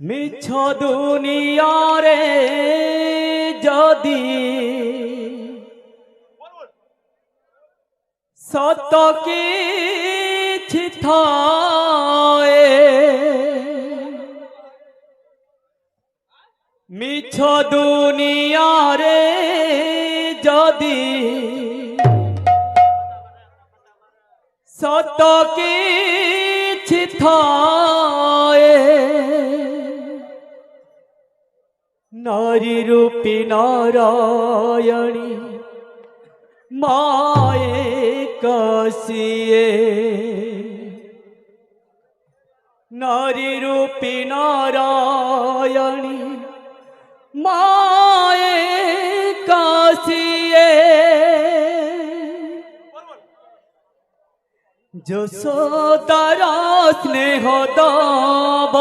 মিছ দুনিয়ারে যদি সত কিছু থাকে মিছ দুনিয়ারে যদি সত কিছু থাকে নারী রূপী নারায়ণী মায়ে কাশিয়ে নারী রূপী নারায়ণী মায়ে কাশিয়ে যশোদার স্নেহ দাব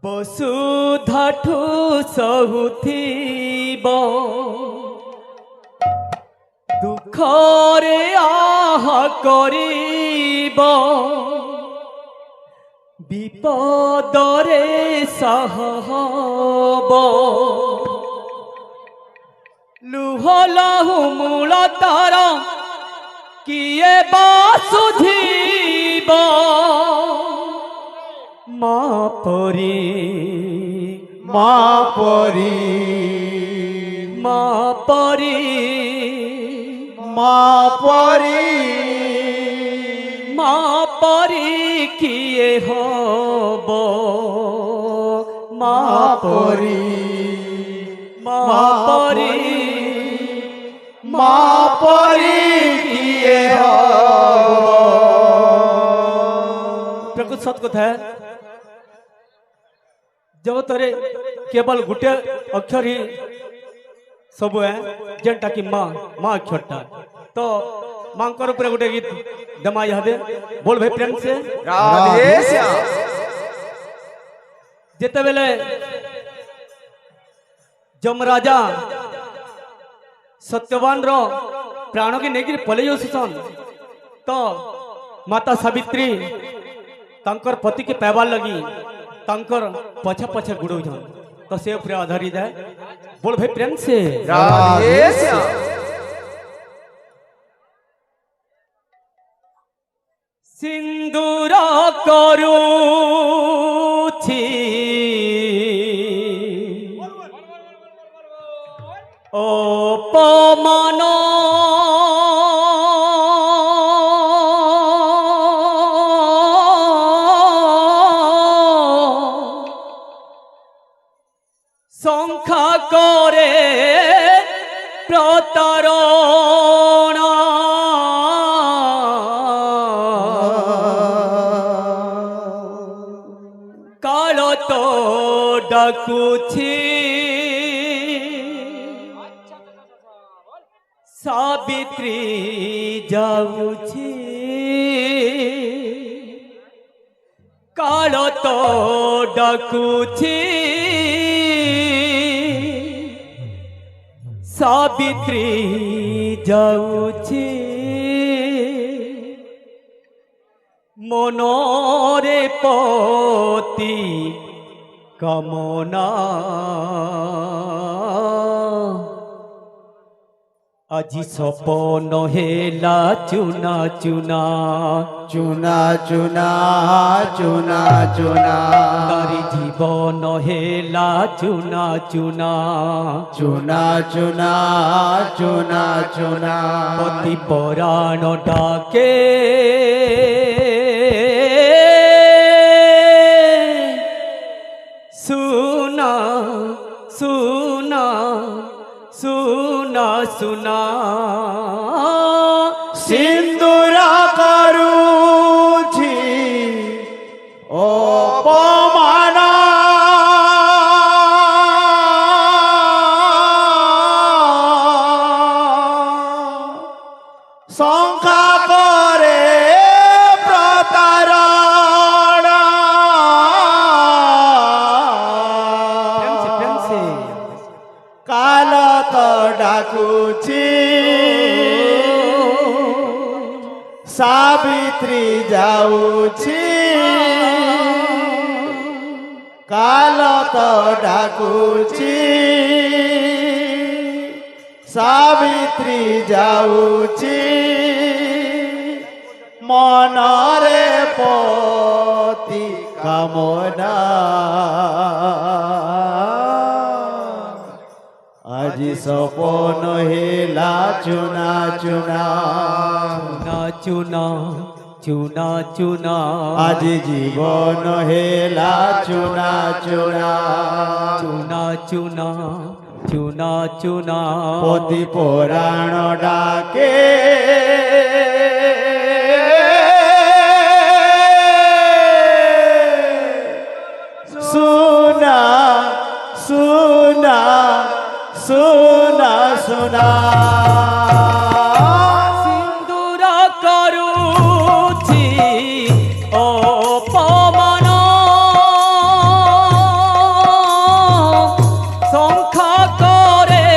বসুধাঠু সহুথিব দুঃখরে আহ করিব বিপদরে সহব লুহ লাহু মূল তার কিয়ে বা সুধিব মা পরি মা পরি মা পরি মা পরি মা পরি কিয়ে হব মা পরি মা পরি মা পরি কিয়ে হব। प्रकृत सत कथा है जगत रे केवल गुटे अक्षर ही सब है जेनटा कि माँ माँ अक्षरटा तो माँ कर ऊपर गुटे गीत दमा याद बोल भाई प्रेम से राधे श्याम। जेते बेले जमराजा सत्यवान रो प्राण की नेगिर पले जाऊन तो माता सावित्री तांकर पति के पैबार लगी तांकर पछे पछे गुड़ो जान तो से ऊपर आधारित है बोल भाई प्रेम से राधे श्याम। सिंदूर करूछि अपमान সংখ্যা করে প্রতারণা কাল তো ডাকুছি সাবিত্রী যাউছি কাল তো ডাকুছি सावित्री जाऊछि मनोरे पति कामना আজি सपन हेला चुना चुना चुना चुना चुना चुना तारी जीवन हेला चुना चुना चुना चुना चुना चुना पति पराण डाके सुना सुना सुना सुना सिंदूर करूछि अपमान সংখ্যা করে প্রতারণা কাল তো ডাকুছি सावित्री जाऊछि ତ ଡାକୁଛି ସାବିତ୍ରୀ ଯାଉଛି ମନରେ ପତି କାମନା ଆଜି ସପନ ହେଲା ଚୁନା ଚୁନା চুনা চুনা চুনা চুনা ଆଜି ଜୀବନ ହେଲା ଚୁନା ଚୁନା চুনা চুনা চুনা চুনা ପତି ପୁରାଣ ଡାକେ ସୁନା ସୁନା ସୁନା ସୁନା সিন্দুর করুছি অপমান সংখ্যা করে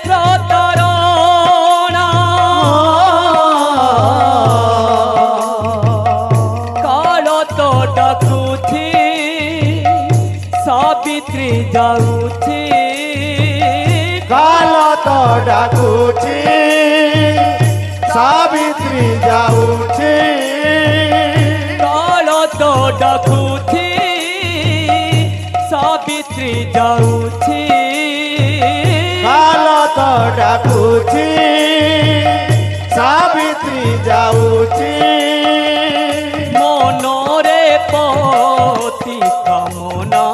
প্রতারণা কাল তো ডাকুছি সাবিত্রী যাଉଛି কাল তো ডাকুছি সাবিত্রী যাଉଛି কাল তো ডাকুছি সাবিত্রী যাଉଛି কাল তো ডাকুছি সাবিত্রী যাଉଛି মনরে পতি কামনা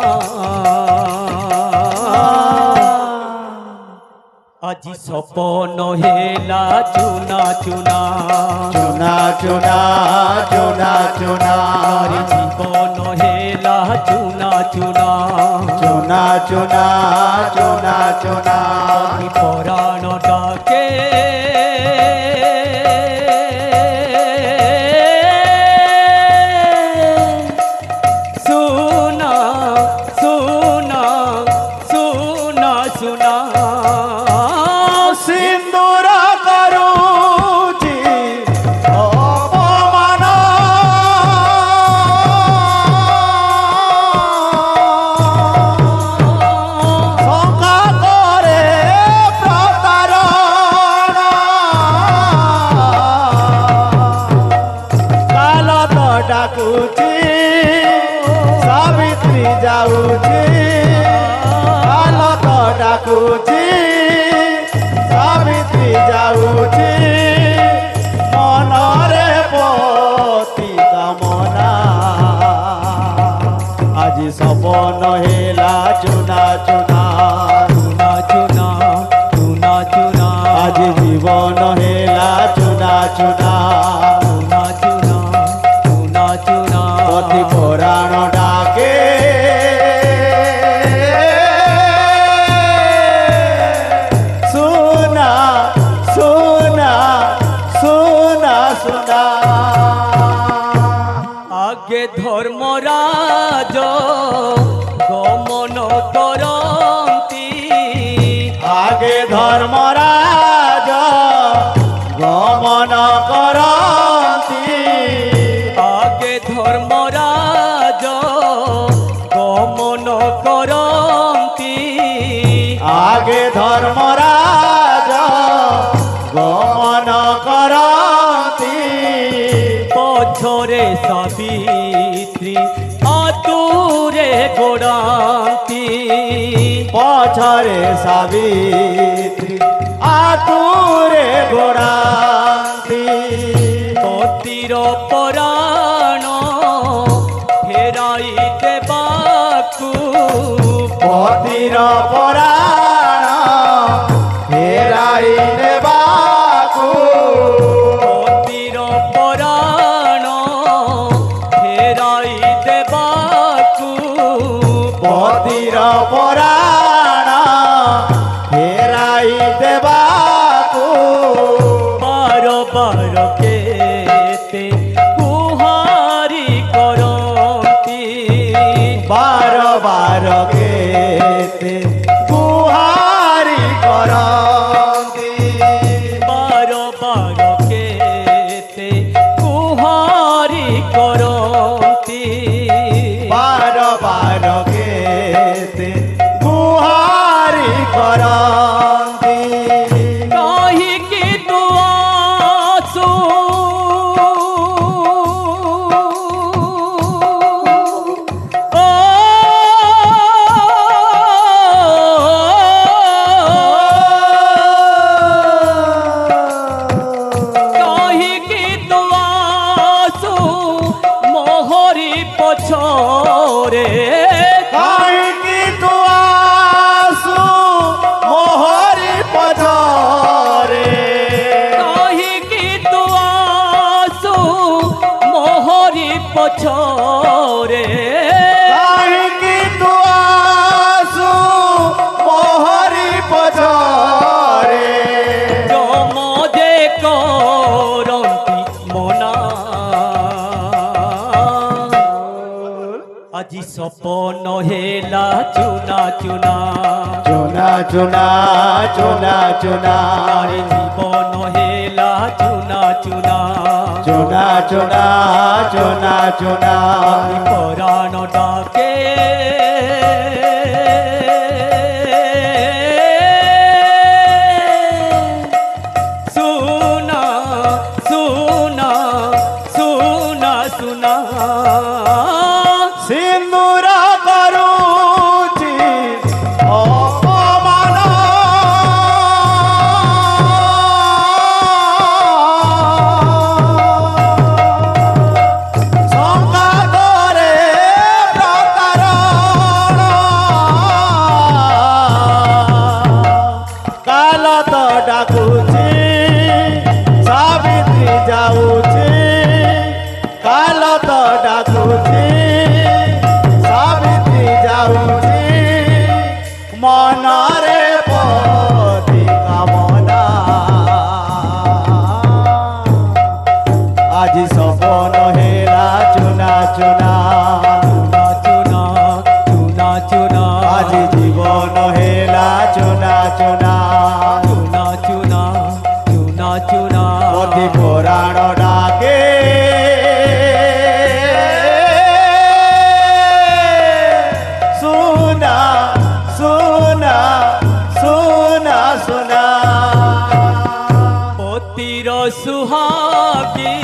আজি সপন হেলা চুনা চুনা চুনা চুনা চুনা চুনা আরে জীবন হেলা চুনা চুনা চুনা চুনা চুনা চুনা পরাণ ডাকে সুনা সুনা সুনা সুনা সিন্দুর করুছি অপমান শঙ্কা করে প্রতারণা কাল তো ডাকুছি সাবিত্রী যাଉଛି কাল তো ডাকুছি সাবিত্রী যাଉଛି মনরে পতি কামনা আজি সপন হেলা চুনা চুনা চুনা চুনা চুনা চুনা আজি জীবন হেলা চুনা চুনা চুনা চুনা চুনা চুনা পতি পুরাণ ডাকে সুনা সুনা সুনা সুনা আগে ধর্মরাজ গমন করন্তি আগে ধর্মরাজ গমন করন্তি আগে ধর্মরাজ গমন করন্তি আগে ধর্মরাজ গমন করন্তি পছরে সাবিত্রী আতুরে গোড়ান্তি পছরে সাবিত্রী আতুরে গোড়ান্তি পতির পরাণ ফেরাই দেবাকু পতির পরাণ ফেরাই নেবাকু পতির পরাণ ফেরাই দেবাকু পতির পরাণ ফেরাই দেবাকু বার বার কেতে গুহারি করন্তি বার বার কেতে গুহারি করন্তি বার বার কেতে গুহারি করন্তি বার বার কেতে ପଛରେ କାହିଁକି ତୁ ଆସୁ ମୋହରି ପଛରେ କାହିଁକି ତୁ ଆସୁ ମୋହରି ପଛରେ କାହିଁକି ତୁ ଆସୁ ମୋହରି ପଛରେ ଯମ ଯେ କରନ୍ତି ମନା ଆଜି ସପନ ହେଲା ଚୁନା ଚୁନା ଚୁନା ଚୁନା ଚୁନା ଚୁନା ଆରେ ଜୀବନ ହେଲା ଚୁନା ଚୁନା ଚୁନା ଚୁନା ଚୁନା ଚୁନା ପରାଣ ଡାକେ ସୁନା ସୁନା ସୁନା ସୁନା ସିନ୍ଦୁର କରୁଛି ଅପମାନ ସଂଘାତରେ ପ୍ରତାରଣ କାଲ ତ ଡାକୁଛି ସାବିତ୍ରୀ ଯାଉଛି କାଲ ତ ଡାକୁଛି ସାବିତ୍ରୀ ଯାଉଛି ମନରେ ପତି କାମନା ଆଜି ସପନ ହେଲା ଚୁନା ଚୁନା ଚୁନା ଚୁନା ଚୁନା ଆଜି ଜୀବନ ହେଲା ଚୁନା ଚୁନା ଚୁନା ଚୁନା ଚୁନା ଚୁନା ପତି ପୁରାଣ ଡାକେ ସୁନା ସୁନା ସୁନା ସୁନା ପତିର ସୁହାଗୀ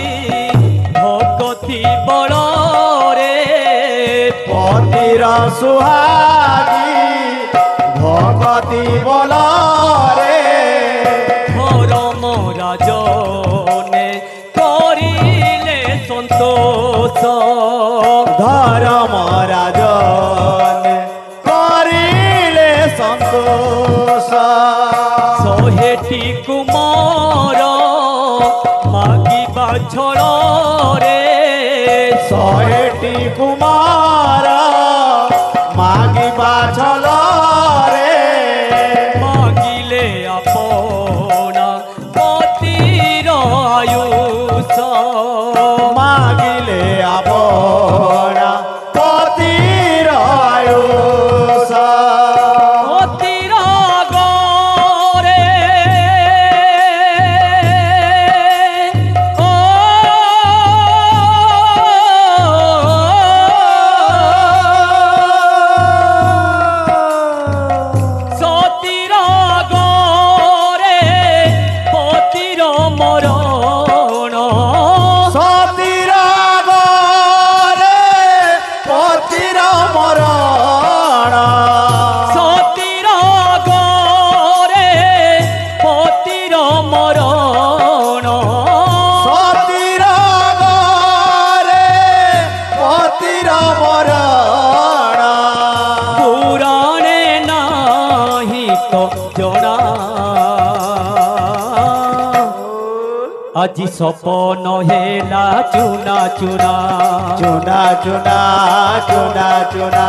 ଭକତି ବଳରେ ପତିର ସୁହାଗୀ ଭଗତି ବଳରେ ଧରମ ରାଜନେ କରିଲେ ସନ୍ତୋଷ ଧରମ ରାଜନ କରିଲେ ସନ୍ତୋଷ ଶହେଟି କୁମାର ମାଗିବା ଛଳରେ ଶହେଟି କୁମାର ମାଗିବା ଛଳରେ ମାଗିଲେ ଆପଣା ପତିର ଆୟୁଷ ମାଗିଲେ ଆପଣା ପତିର ଆୟୁଷ ପତିର ଗରେ ଓ ସତୀର ଗରେ ପତିର ମରଣ ସତୀର ଗରେ ପତିର ମରଣ ସତୀର ଗରେ ପତିର ମରଣ ସତୀର ଗରେ ପତିର ମରଣ ପୁରାଣେ ନାହିଁ ତ ଜଣା ଆଜି ସପନ ହେଲା ଚୁନା ଚୁନା ଚୁନା ଚୁନା ଚୁନା ଚୁନା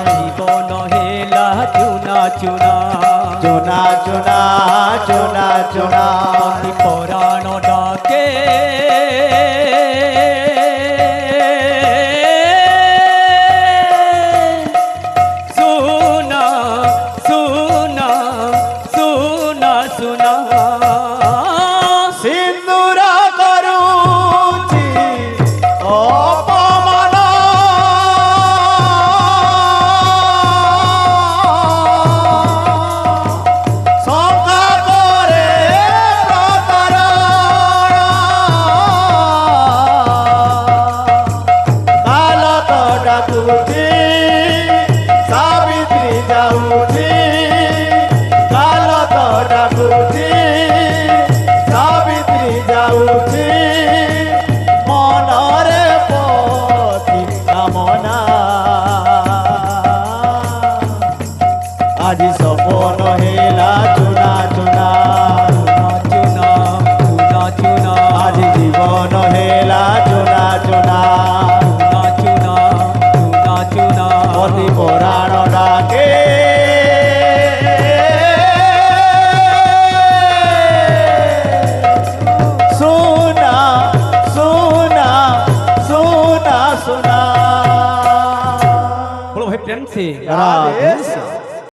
ଜୀବନ ହେଲା ଚୁନା ଚୁନା ଚୁନା ଚୁନା ଚୁନା ଚୁନା ଅତି ପରାଣ ଡାକେ ସୁନା ସୁନା ସୁନା ସୁନା ସିନ୍ଦୁର କରୁଛି ଅପମାନ ସଂଘାତରେ ପ୍ରତାରଣ କାଲ ତ ଡାକୁଛି ସାବିତ୍ରୀ ଯାଉଛି କାଲ ତ ଡାକୁଛି ସାବିତ୍ରୀ ଯାଉଛି ମନରେ ପତି କାମ মনা আজি সপন হেলা চুনা চুনা চুনা চুনা চুনা আজি জীবন হেলা চুনা চুনা চুনা চুনা চুনা অতি পুরাণ ডাকে সোনা সোনা সোনা সোনা बोलो भाई प्रेम से राधे